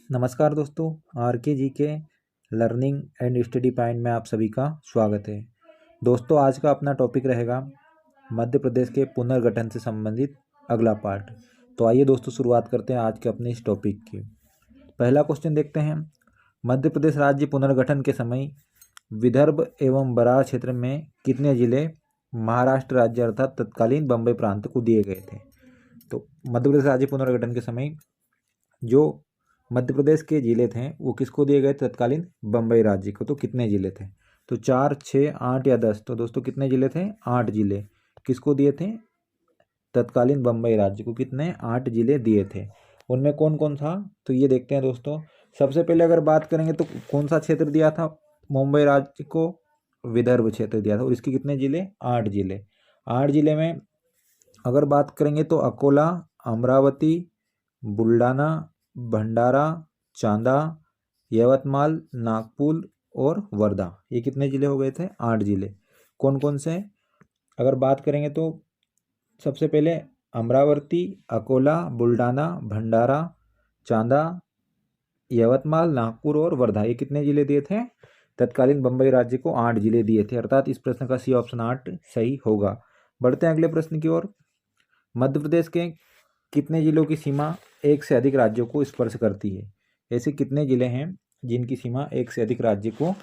नमस्कार दोस्तों, आर के जी के लर्निंग एंड स्टडी पॉइंट में आप सभी का स्वागत है। दोस्तों, आज का अपना टॉपिक रहेगा मध्य प्रदेश के पुनर्गठन से संबंधित अगला पार्ट। तो आइए दोस्तों, शुरुआत करते हैं आज के अपने इस टॉपिक की। पहला क्वेश्चन देखते हैं। मध्य प्रदेश राज्य पुनर्गठन के समय विदर्भ एवं बरार क्षेत्र में कितने जिले महाराष्ट्र राज्य अर्थात तत्कालीन बम्बई प्रांत को दिए गए थे? तो मध्य प्रदेश राज्य पुनर्गठन के समय जो मध्य प्रदेश के जिले थे वो किसको दिए गए? तत्कालीन बम्बई राज्य को। तो कितने जिले थे? तो 4, 6, 8 या 10? तो दोस्तों कितने जिले थे? 8 जिले किसको दिए थे? तत्कालीन बम्बई राज्य को। कितने? 8 जिले दिए थे। उनमें कौन कौन था? तो ये देखते हैं दोस्तों। सबसे पहले अगर बात करेंगे तो कौन सा क्षेत्र दिया था मुंबई राज्य को? विदर्भ क्षेत्र दिया था। और इसके कितने जिले? 8 जिले। 8 जिले में अगर बात करेंगे तो अकोला, अमरावती, बुल्डाना, भंडारा, चांदा, यवतमाल, नागपुर और वर्धा, ये कितने जिले हो गए थे? 8 जिले। कौन कौन से? अगर बात करेंगे तो सबसे पहले अमरावती, अकोला, बुल्डाना, भंडारा, चांदा, यवतमाल, नागपुर और वर्धा, ये कितने जिले दिए थे? तत्कालीन बम्बई राज्य को 8 जिले दिए थे। अर्थात इस प्रश्न का सी ऑप्शन 8 सही होगा। बढ़ते हैं अगले प्रश्न की ओर। मध्य प्रदेश के कितने जिलों की सीमा एक से अधिक राज्यों को स्पर्श करती है? ऐसे कितने जिले हैं जिनकी सीमा एक से अधिक राज्य को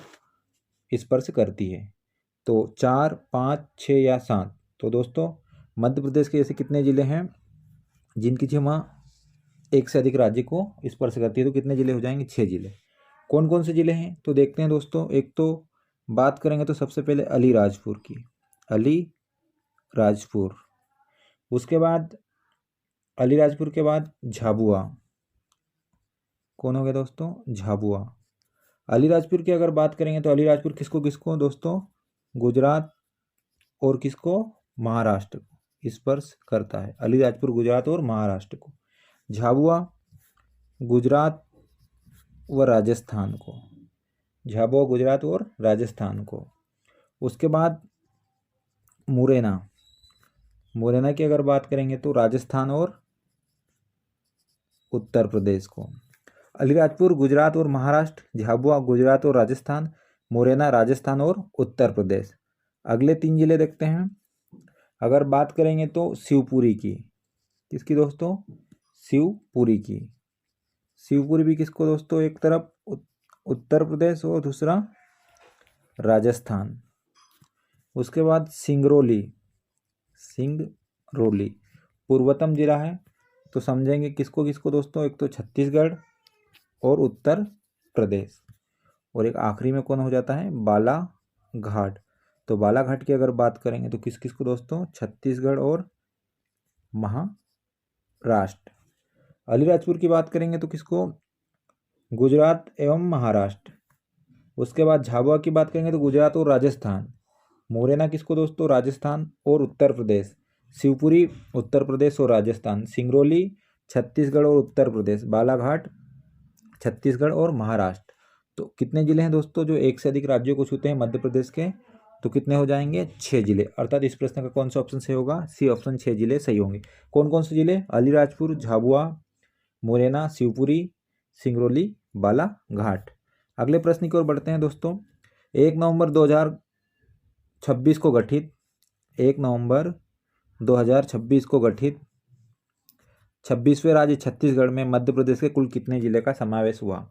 स्पर्श करती है? तो 4, 5, 6 या 7? तो दोस्तों मध्य प्रदेश के ऐसे कितने जिले हैं जिनकी सीमा एक से अधिक राज्य को स्पर्श करती है? तो कितने जिले हो जाएंगे? 6 जिले। कौन कौन से जिले हैं? तो देखते हैं दोस्तों। एक तो बात करेंगे तो सबसे पहले अलीराजपुर की, अलीराजपुर। उसके बाद अलीराजपुर के बाद झाबुआ। कौन हो गया दोस्तों? झाबुआ। अलीराजपुर की अगर बात करेंगे तो अलीराजपुर किसको किसको दोस्तों? गुजरात और किसको? महाराष्ट्र को स्पर्श करता है। अलीराजपुर गुजरात और महाराष्ट्र को। झाबुआ गुजरात व राजस्थान को। झाबुआ गुजरात और राजस्थान को। उसके बाद मुरैना, मुरैना की अगर बात करेंगे तो राजस्थान और उत्तर प्रदेश को। अलीराजपुर गुजरात और महाराष्ट्र, झाबुआ गुजरात और राजस्थान, मुरैना राजस्थान और उत्तर प्रदेश। अगले 3 जिले देखते हैं। अगर बात करेंगे तो शिवपुरी की, किसकी दोस्तों? शिवपुरी की। शिवपुरी भी किसको दोस्तों? एक तरफ उत्तर प्रदेश और दूसरा राजस्थान। उसके बाद सिंगरौली, सिंगरौली पूर्वतम जिला है। तो समझेंगे किसको किसको दोस्तों? एक तो छत्तीसगढ़ और उत्तर प्रदेश। और एक आखिरी में कौन हो जाता है? बालाघाट। तो बालाघाट की अगर बात करेंगे तो किस किस को दोस्तों? छत्तीसगढ़ और महाराष्ट्र। अलीराजपुर की बात करेंगे तो किसको? गुजरात एवं महाराष्ट्र। उसके बाद झाबुआ की बात करेंगे तो गुजरात और राजस्थान। मुरैना किसको दोस्तों? राजस्थान और उत्तर प्रदेश। शिवपुरी उत्तर प्रदेश और राजस्थान। सिंगरौली छत्तीसगढ़ और उत्तर प्रदेश। बालाघाट छत्तीसगढ़ और महाराष्ट्र। तो कितने जिले हैं दोस्तों जो एक से अधिक राज्यों को छूते हैं मध्य प्रदेश के? तो कितने हो जाएंगे? 6 जिले। अर्थात इस प्रश्न का कौन सा ऑप्शन सही होगा? सी ऑप्शन, 6 जिले सही होंगे। कौन कौन से जिले? अलीराजपुर, झाबुआ, मुरैना, शिवपुरी, सिंगरौली, बालाघाट। अगले प्रश्न की ओर बढ़ते हैं दोस्तों। 1 नवंबर 2026 को गठित 1 नवंबर 2026 को गठित 26वें राज्य छत्तीसगढ़ में मध्य प्रदेश के कुल कितने जिले का समावेश हुआ?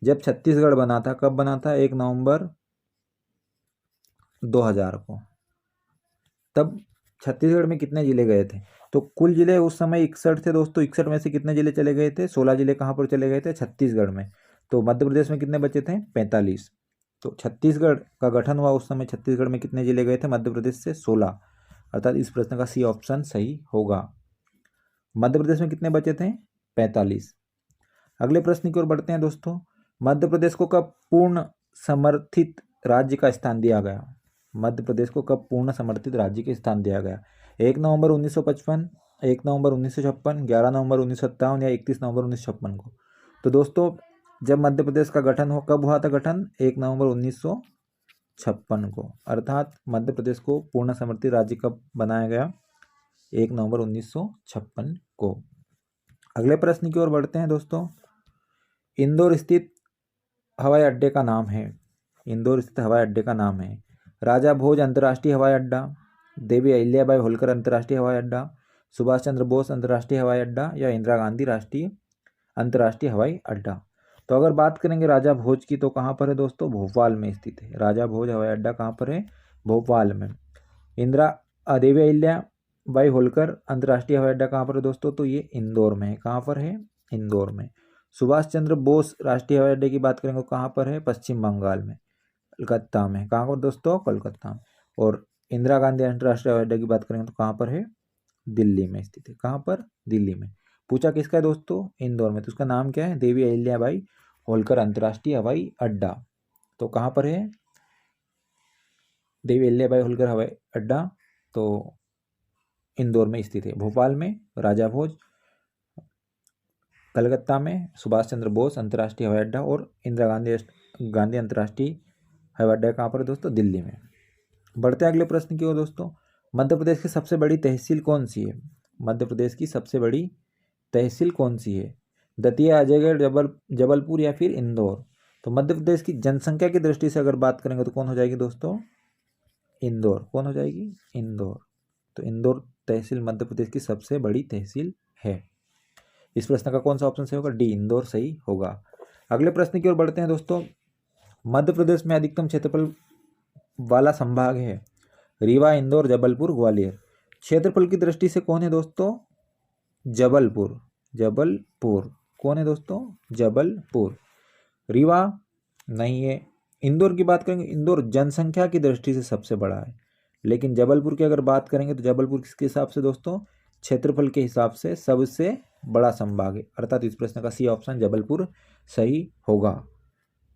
जब छत्तीसगढ़ बना था, कब बना था? 1 नवंबर 2000 को। तब छत्तीसगढ़ में कितने जिले गए थे? तो कुल जिले उस समय 61 थे दोस्तों। 61 में से कितने जिले चले गए थे? 16 जिले कहाँ पर चले गए थे? छत्तीसगढ़ में। तो मध्य प्रदेश में कितने बचे थे? 45। तो छत्तीसगढ़ का गठन हुआ उस समय, छत्तीसगढ़ में कितने जिले गए थे मध्य प्रदेश से? 16। अर्थात इस प्रश्न का सी ऑप्शन सही होगा। मध्य प्रदेश में कितने बचे थे? 45। अगले प्रश्न की ओर बढ़ते हैं दोस्तों। मध्य प्रदेश को कब पूर्ण समर्थित राज्य का स्थान दिया गया? मध्य प्रदेश को कब पूर्ण समर्थित राज्य के स्थान दिया गया? 1 नवंबर 1955, 1 नवंबर 1956, 11 नवंबर 1957 या 31 नवंबर 1956 को? तो दोस्तों जब मध्य प्रदेश का गठन हो, कब हुआ था गठन? 1 नवंबर 1956 को। अर्थात मध्य प्रदेश को पूर्ण समर्थित राज्य कब बनाया गया? 1 नवंबर 1956 को। अगले प्रश्न की ओर बढ़ते हैं दोस्तों। इंदौर स्थित हवाई अड्डे का नाम है? इंदौर स्थित हवाई अड्डे का नाम है राजा भोज अंतर्राष्ट्रीय हवाई अड्डा, देवी अहिल्याबाई होलकर अंतर्राष्ट्रीय हवाई अड्डा, सुभाष चंद्र बोस अंतर्राष्ट्रीय हवाई अड्डा या इंदिरा गांधी राष्ट्रीय अंतर्राष्ट्रीय हवाई अड्डा। तो अगर बात करेंगे राजा भोज की तो कहाँ पर है दोस्तों? भोपाल में स्थित है। राजा भोज हवाई अड्डा कहाँ पर है? भोपाल में। देवी अहिल्याबाई होलकर अंतर्राष्ट्रीय हवाई अड्डा कहाँ पर है दोस्तों? तो ये इंदौर में है। कहाँ पर है? इंदौर में। सुभाष चंद्र बोस राष्ट्रीय हवाई अड्डे की बात करेंगे तो कहाँ पर है? पश्चिम बंगाल में, कलकत्ता में। कहाँ पर दोस्तों? कलकत्ता में। और इंदिरा गांधी अंतर्राष्ट्रीय हवाई अड्डे की बात करेंगे तो कहाँ पर है? दिल्ली में स्थित है। कहाँ पर? दिल्ली में। पूछा किसका है दोस्तों? इंदौर में। तो उसका नाम क्या है? देवी अहिल्याबाई होलकर अंतर्राष्ट्रीय हवाई अड्डा। तो कहाँ पर है? देवी अहिल्याबाई होलकर हवाई अड्डा तो इंदौर में स्थित है। भोपाल में राजा भोज, कलकत्ता में सुभाष चंद्र बोस अंतर्राष्ट्रीय हवाई अड्डा और इंदिरा गांधी अंतर्राष्ट्रीय हवाई अड्डा कहाँ पर है दोस्तों? दिल्ली में। बढ़ते हैं अगले प्रश्न की ओर दोस्तों। मध्य प्रदेश की सबसे बड़ी तहसील कौन सी है? मध्य प्रदेश की सबसे बड़ी तहसील कौन सी है? दतिया, अजयगढ़, जबलपुर या फिर इंदौर? तो मध्य प्रदेश की जनसंख्या की दृष्टि से अगर बात करेंगे तो कौन हो जाएगी दोस्तों? इंदौर। कौन हो जाएगी? इंदौर। तो इंदौर तहसील मध्य प्रदेश की सबसे बड़ी तहसील है। इस प्रश्न का कौन सा ऑप्शन सही होगा? डी, इंदौर सही होगा। अगले प्रश्न की ओर बढ़ते हैं दोस्तों। मध्य प्रदेश में अधिकतम क्षेत्रफल वाला संभाग है? रीवा, इंदौर, जबलपुर, ग्वालियर। क्षेत्रफल की दृष्टि से कौन है दोस्तों? जबलपुर। जबलपुर। कौन है दोस्तों? जबलपुर। रीवा नहीं है। इंदौर की बात करेंगे, इंदौर जनसंख्या की दृष्टि से सबसे बड़ा है। लेकिन जबलपुर की अगर बात करेंगे तो जबलपुर किसके हिसाब से दोस्तों? क्षेत्रफल के हिसाब से सबसे बड़ा संभाग है। अर्थात इस प्रश्न का सी ऑप्शन जबलपुर सही होगा।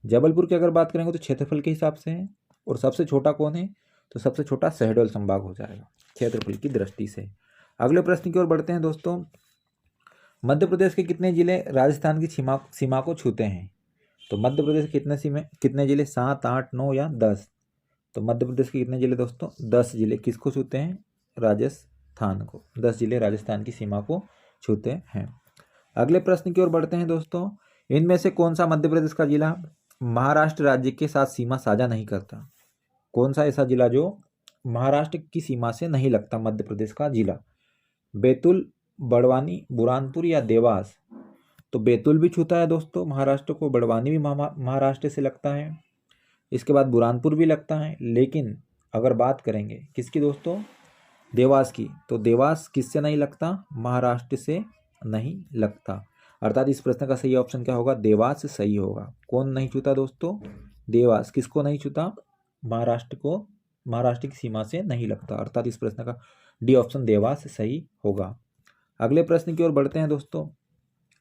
जबलपुर की अगर बात करेंगे तो क्षेत्रफल के हिसाब से है। और सबसे छोटा कौन है? तो सबसे छोटा शहडोल संभाग हो जाएगा क्षेत्रफल की दृष्टि से। अगले प्रश्न की ओर बढ़ते हैं दोस्तों। मध्य प्रदेश के कितने जिले राजस्थान की सीमा को छूते हैं? तो मध्य प्रदेश के कितने जिले? 7, 8, 9 या 10? तो मध्य प्रदेश के कितने जिले दोस्तों? 10 जिले किसको छूते हैं? राजस्थान को। 10 जिले राजस्थान की सीमा को छूते हैं। अगले प्रश्न की ओर बढ़ते हैं दोस्तों। इनमें से कौन सा मध्य प्रदेश का जिला महाराष्ट्र राज्य के साथ सीमा साझा नहीं करता? कौन सा ऐसा जिला जो महाराष्ट्र की सीमा से नहीं लगता? मध्य प्रदेश का जिला बैतूल, बड़वानी, बुरहानपुर या देवास? तो बैतूल भी छूता है दोस्तों महाराष्ट्र को, बड़वानी भी महाराष्ट्र से लगता है, इसके बाद बुरहानपुर भी लगता है। लेकिन अगर बात करेंगे किसकी दोस्तों? देवास की, तो देवास किससे नहीं लगता? महाराष्ट्र से नहीं लगता। अर्थात इस प्रश्न का सही ऑप्शन क्या होगा? देवास सही होगा। कौन नहीं छूता दोस्तों? देवास। किसको नहीं छूता? महाराष्ट्र को, महाराष्ट्र की सीमा से नहीं लगता। अर्थात इस प्रश्न का डी ऑप्शन देवास सही होगा। अगले प्रश्न की ओर बढ़ते हैं दोस्तों।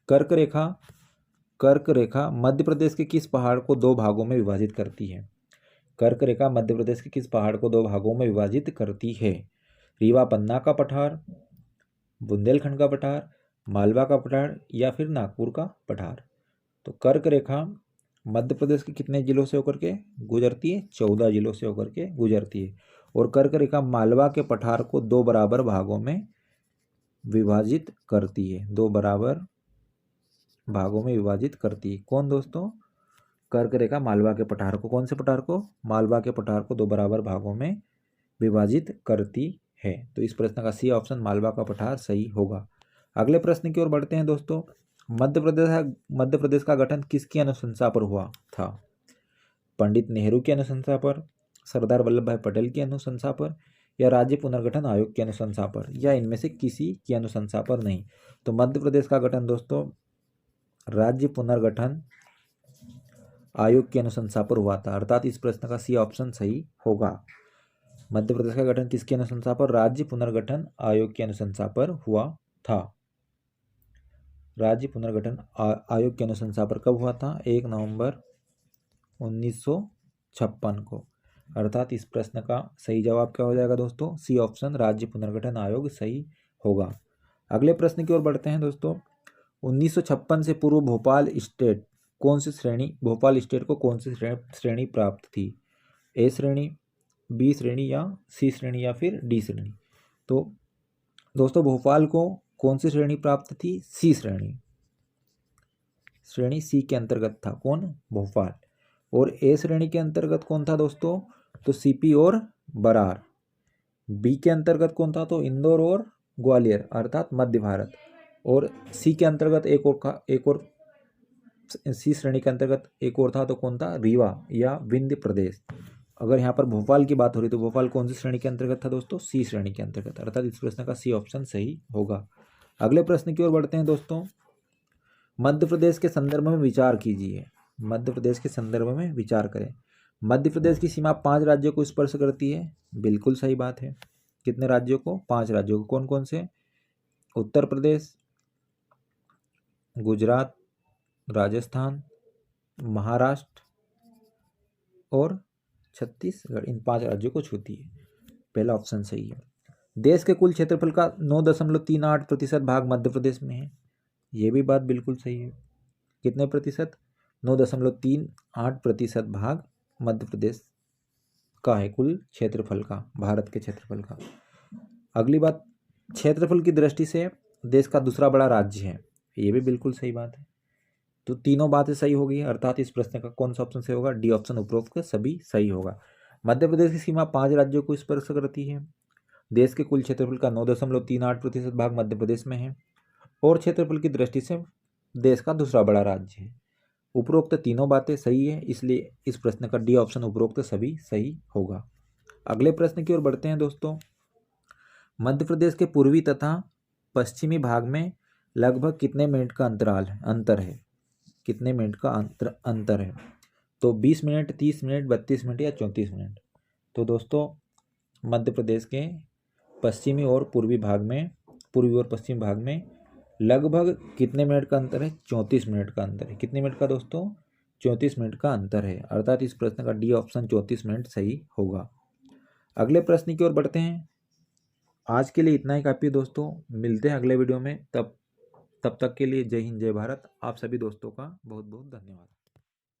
कर्क रेखा मध्य प्रदेश के किस पहाड़ को 2 भागों में विभाजित करती है? कर्क रेखा मध्य प्रदेश के किस पहाड़ को 2 भागों में विभाजित करती है? रीवा पन्ना का पठार, बुंदेलखंड का पठार, मालवा का पठार या फिर नागपुर का पठार? तो कर्क रेखा मध्य प्रदेश के कितने जिलों से होकर के गुजरती है? 14 जिलों से होकर के गुजरती है। और कर्क रेखा मालवा के पठार को 2 बराबर भागों में विभाजित करती है। 2 बराबर भागों में विभाजित करती है। कौन दोस्तों? कर्क रेखा मालवा के पठार को, कौन से पठार को? मालवा के पठार को 2 बराबर भागों में विभाजित करती है। तो इस प्रश्न का सी ऑप्शन मालवा का पठार सही होगा। अगले प्रश्न की ओर बढ़ते हैं दोस्तों। मध्य प्रदेश का गठन किसकी अनुशंसा पर हुआ था? पंडित नेहरू की अनुशंसा पर, सरदार वल्लभ भाई पटेल की अनुशंसा पर या राज्य पुनर्गठन आयोग की अनुशंसा पर, या इनमें से किसी की अनुशंसा पर नहीं? तो मध्य प्रदेश का गठन दोस्तों राज्य पुनर्गठन आयोग की अनुशंसा पर हुआ था। अर्थात इस प्रश्न का सी ऑप्शन सही होगा। मध्य प्रदेश का गठन किसकी अनुशंसा पर? राज्य पुनर्गठन आयोग की अनुशंसा पर हुआ था। राज्य पुनर्गठन आयोग की अनुशंसा पर कब हुआ था? 1 नवंबर 1956 को। अर्थात इस प्रश्न का सही जवाब क्या हो जाएगा दोस्तों? सी ऑप्शन राज्य पुनर्गठन आयोग सही होगा। अगले प्रश्न की ओर बढ़ते हैं दोस्तों। 1956 से पूर्व भोपाल स्टेट को कौन सी श्रेणी प्राप्त थी? ए श्रेणी, बी श्रेणी या सी श्रेणी या फिर डी श्रेणी? तो दोस्तों भोपाल को कौन सी श्रेणी प्राप्त थी? सी श्रेणी। श्रेणी सी के अंतर्गत था। कौन? भोपाल। और ए श्रेणी के अंतर्गत कौन था दोस्तों? तो सीपी और बरार। बी के अंतर्गत कौन था? तो इंदौर और ग्वालियर अर्थात मध्य भारत। और सी के अंतर्गत एक और सी श्रेणी के अंतर्गत एक और था, तो कौन था? रीवा या विंध्य प्रदेश। अगर यहाँ पर भोपाल की बात हो रही तो भोपाल कौन सी श्रेणी के अंतर्गत था दोस्तों? सी श्रेणी के अंतर्गत, अर्थात इस प्रश्न का सी ऑप्शन सही होगा। अगले प्रश्न की ओर बढ़ते हैं दोस्तों। मध्य प्रदेश के संदर्भ में विचार कीजिए। मध्य प्रदेश के संदर्भ में विचार करें। मध्य प्रदेश की सीमा 5 राज्यों को स्पर्श करती है। बिल्कुल सही बात है। कितने राज्यों को? 5 राज्यों को। कौन कौन से? उत्तर प्रदेश, गुजरात, राजस्थान, महाराष्ट्र और छत्तीसगढ़, इन 5 राज्यों को छूती है। पहला ऑप्शन सही है। देश के कुल क्षेत्रफल का 9.38% भाग मध्य प्रदेश में है। ये भी बात बिल्कुल सही है। कितने प्रतिशत? 9.38% भाग मध्य प्रदेश का है कुल क्षेत्रफल का, भारत के क्षेत्रफल का। अगली बात, क्षेत्रफल की दृष्टि से देश का दूसरा बड़ा राज्य है। ये भी बिल्कुल सही बात है। तो तीनों बातें सही हो गई, अर्थात इस प्रश्न का कौन सा ऑप्शन सही होगा? डी ऑप्शन, उपरोक्त सभी सही होगा। मध्य प्रदेश की सीमा 5 राज्यों को स्पर्श करती है। देश के कुल क्षेत्रफल का 9.38% भाग मध्य प्रदेश में है और क्षेत्रफल की दृष्टि से देश का दूसरा बड़ा राज्य है। उपरोक्त तीनों बातें सही है, इसलिए इस प्रश्न का डी ऑप्शन, उपरोक्त सभी सही होगा। अगले प्रश्न की ओर बढ़ते हैं दोस्तों। मध्य प्रदेश के पूर्वी तथा पश्चिमी भाग में लगभग कितने मिनट का अंतर है? कितने मिनट का अंतर है? तो 20 मिनट, 30 मिनट, 32 मिनट या 34 मिनट। तो दोस्तों मध्य प्रदेश के पश्चिमी और पूर्वी और पश्चिमी भाग में लगभग कितने मिनट का अंतर है? 34 मिनट का अंतर है। कितने मिनट का दोस्तों? 34 मिनट का अंतर है, अर्थात इस प्रश्न का डी ऑप्शन 34 मिनट सही होगा। अगले प्रश्न की ओर बढ़ते हैं। आज के लिए इतना ही काफ़ी है दोस्तों। मिलते हैं अगले वीडियो में। तब तक के लिए जय हिंद, जय भारत। आप सभी दोस्तों का बहुत बहुत धन्यवाद।